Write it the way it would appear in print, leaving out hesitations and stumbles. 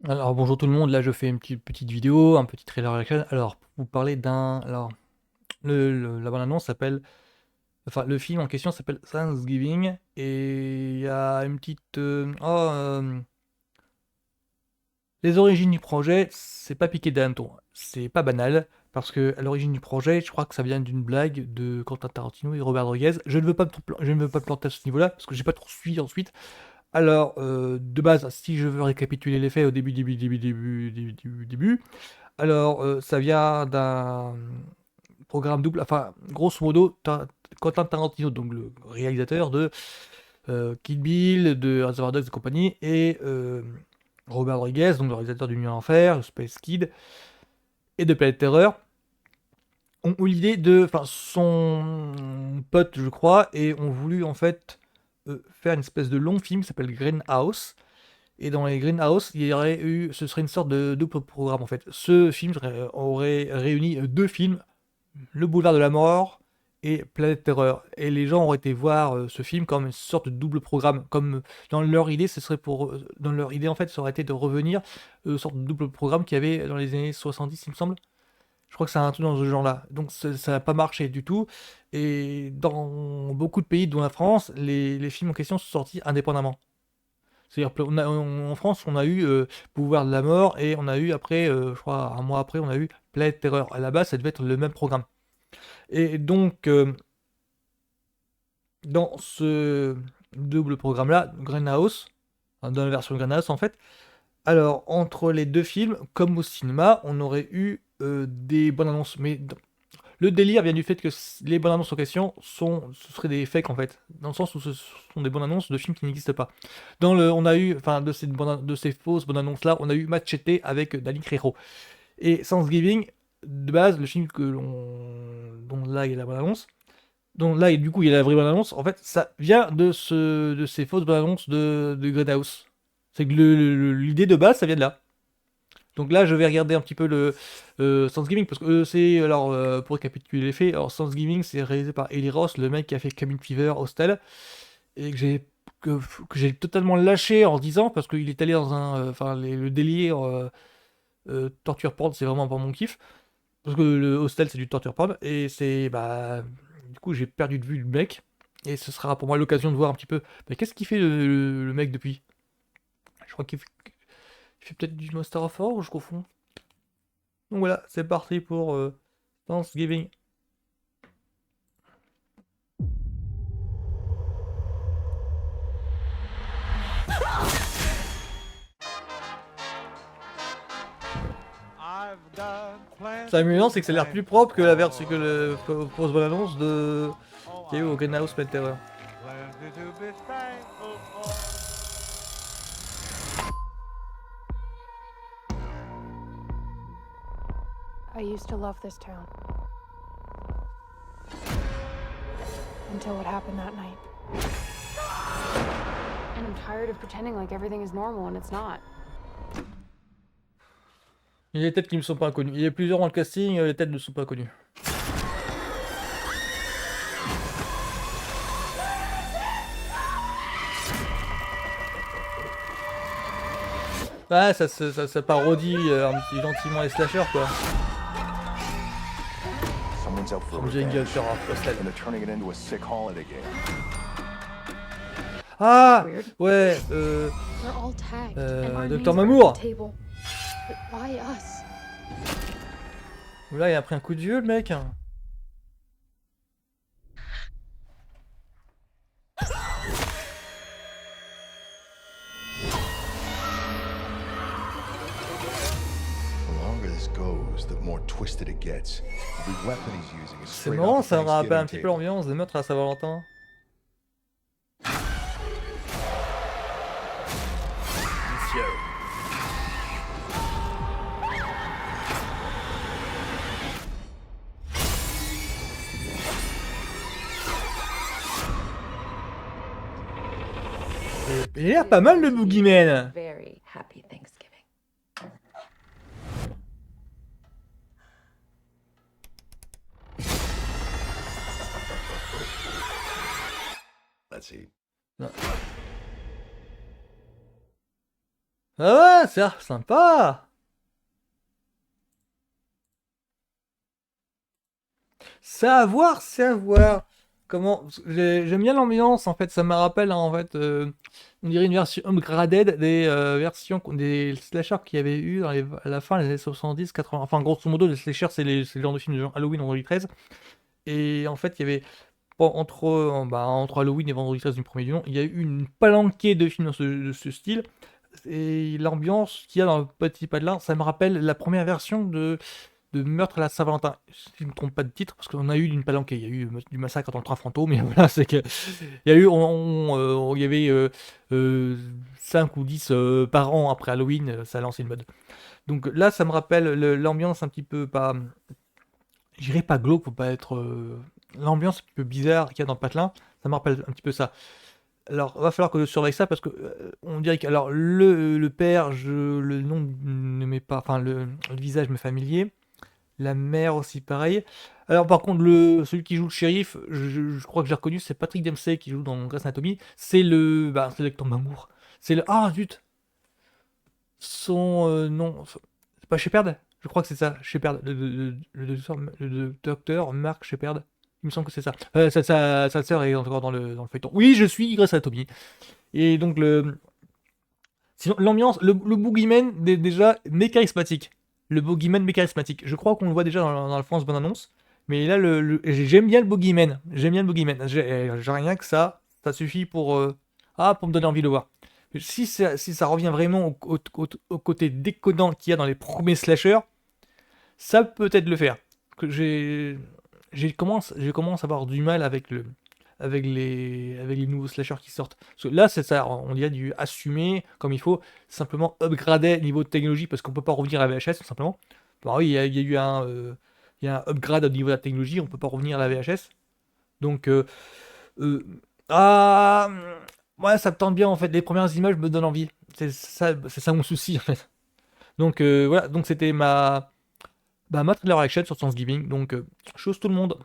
Alors bonjour tout le monde, là je fais une petite vidéo, un petit trailer reaction. Alors pour vous parler d'un... Alors la bande-annonce s'appelle... Enfin le film en question s'appelle Thanksgiving et il y a une petite... les origines du projet, c'est pas piqué des hannetons. C'est pas banal parce que à l'origine du projet, je crois que ça vient d'une blague de Quentin Tarantino et Robert Rodriguez. Je ne veux pas me planter à ce niveau-là parce que j'ai pas trop suivi ensuite. Alors, de base, si je veux récapituler les faits au début, alors, ça vient d'un programme double, enfin, grosso modo, Quentin Tarantino, donc le réalisateur de Kill Bill, de Reservoir Dogs et compagnie, et Robert Rodriguez, donc le réalisateur du Nuit en Enfer, Space Kid, et de Planète Terreur, ont eu l'idée de, enfin, son pote, je crois, et ont voulu en fait faire une espèce de long film qui s'appelle Greenhouse. Et dans les Greenhouse, il y aurait eu, ce serait une sorte de double programme en fait. Ce film aurait réuni deux films, Le Boulevard de la Mort et Planète Terreur. Et les gens auraient été voir ce film comme une sorte de double programme. Comme dans leur idée, ce serait pour, dans leur idée en fait, ça aurait été de revenir une sorte de double programme qu'il y avait dans les années 70, il me semble. Je crois que c'est un truc dans ce genre-là. Donc ça n'a pas marché du tout. Et dans beaucoup de pays, dont la France, les films en question sont sortis indépendamment. C'est-à-dire en France, on a eu Pouvoir de la mort et on a eu après, je crois un mois après, on a eu Planète Terreur. À la base, ça devait être le même programme. Et donc, dans ce double programme-là, Greenhouse, enfin, dans la version Greenhouse en fait, alors entre les deux films, comme au cinéma, on aurait eu des bonnes annonces. Mais le délire vient du fait que les bonnes annonces en question ce seraient des fakes en fait, dans le sens où ce sont des bonnes annonces de films qui n'existent pas. On a eu, enfin, de ces fausses bonnes annonces là, on a eu Machete avec Danny Trejo. Et Thanksgiving, de base, le film dont là il y a la bonne annonce, dont là du coup il y a la vraie bonne annonce, en fait, ça vient de ces fausses bonnes annonces de Greenhouse. C'est que l'idée de base, ça vient de là. Donc là, je vais regarder un petit peu le Thanksgiving, parce que alors, pour récapituler les faits, alors Thanksgiving, c'est réalisé par Eli Ross, le mec qui a fait Cabin Fever, Hostel, et que j'ai totalement lâché en 10 ans, parce qu'il est allé dans enfin, le délire torture porn, c'est vraiment pas mon kiff, parce que le Hostel, c'est du torture porn, et bah, du coup, j'ai perdu de vue le mec, et ce sera pour moi l'occasion de voir un petit peu, mais qu'est-ce qu'il fait le mec depuis? Je crois il fait peut-être du Monster of Horror, ou je confonds. Donc voilà, c'est parti pour Thanksgiving. C'est amusant, c'est que ça a l'air plus propre que la version que le fausse bonne annonce de qu'il y a eu au Greenhouse Pet Terror. I used to love this town. Until what happened that night. And I'm tired of pretending like everything is normal when it's not. Il y a des têtes qui ne sont pas inconnues. Il y a plusieurs dans le casting, les têtes ne sont pas connues. Ah, ça parodie un petit gentiment les slashers quoi. Someone's out for Comme Jingle revenge, sur Hostel. and they're turning it into a sick holiday game. Ah Weird. ouais, We're all tagged. And our Dr names are Mamour. on the table. But why us? Là il a pris un coup de vieux le mec. The longer this goes, the more twisted it gets. The weapon he's using is C'est straight marrant, off the ça me rappelle un Thanksgiving petit peu table. l'ambiance des meurtres à Saint-Valentin. Il a l'air pas mal le Boogeyman. Very happy Thanksgiving. Let's see. Non. Ah ouais, c'est sympa. C'est à voir, c'est à voir. Comment j'aime bien l'ambiance en fait, ça me rappelle en fait, on dirait une version upgraded des versions des slashers qu'il y avait eu à la fin des années 70, 80. Enfin, grosso modo, les slashers, c'est le genre de film de genre Halloween, Vendredi 13. Et en fait, il y avait bon, entre Halloween et Vendredi 13 du premier du nom, il y a eu une palanquée de films de ce style. Et l'ambiance qu'il y a dans le Petit Padelin, ça me rappelle la première version de Meurtre à la Saint-Valentin. Si je ne me trompe pas de titre, parce qu'on a eu une palanquée. Il y a eu du massacre dans le train fantôme, mais voilà, c'est que. Il y a eu. Il y avait 5 ou 10 par an après Halloween, ça a lancé une mode. Donc là, ça me rappelle l'ambiance un petit peu pas. Je dirais pas glauque, faut pas être. L'ambiance un petit peu bizarre qu'il y a dans le patelin, ça me rappelle un petit peu ça. Alors, va falloir que je surveille ça parce que on dirait que alors le père, le nom ne m'est pas, enfin le visage m'est familier. La mère aussi pareil. Alors par contre celui qui joue le shérif, je crois que j'ai reconnu, c'est Patrick Dempsey qui joue dans Grey's Anatomy. C'est l'acteur Mamour. C'est le ah zut, son nom, c'est pas Shepard. Je crois que c'est ça, Shepard, le docteur Mark Shepard. Il me semble que c'est ça. Sa sœur est encore dans le feuilleton. Oui, je suis Grey's Anatomy. Et donc sinon, l'ambiance, le boogeyman, déjà, mais charismatique. Le boogeyman, mais charismatique. Je crois qu'on le voit déjà dans la France bonne annonce. Mais là, j'aime bien le boogeyman. J'aime bien le boogeyman. J'ai rien que ça suffit pour me donner envie de le voir. Si ça revient vraiment au côté déconnant qu'il y a dans les premiers slashers, ça peut peut-être le faire. Que je commence à avoir du mal avec les nouveaux slashers qui sortent. Parce que là, c'est ça, on dirait du assumé comme il faut, simplement upgrader niveau de technologie parce qu'on peut pas revenir à la VHS tout simplement. Bah oui, il y a eu un upgrade au niveau de la technologie, on peut pas revenir à la VHS. Donc, euh, ah, ouais, ça me tente bien en fait. Les premières images me donnent envie. C'est ça mon souci en fait. Donc voilà, donc c'était ma trailer action sur Thanksgiving. Donc, chose tout le monde.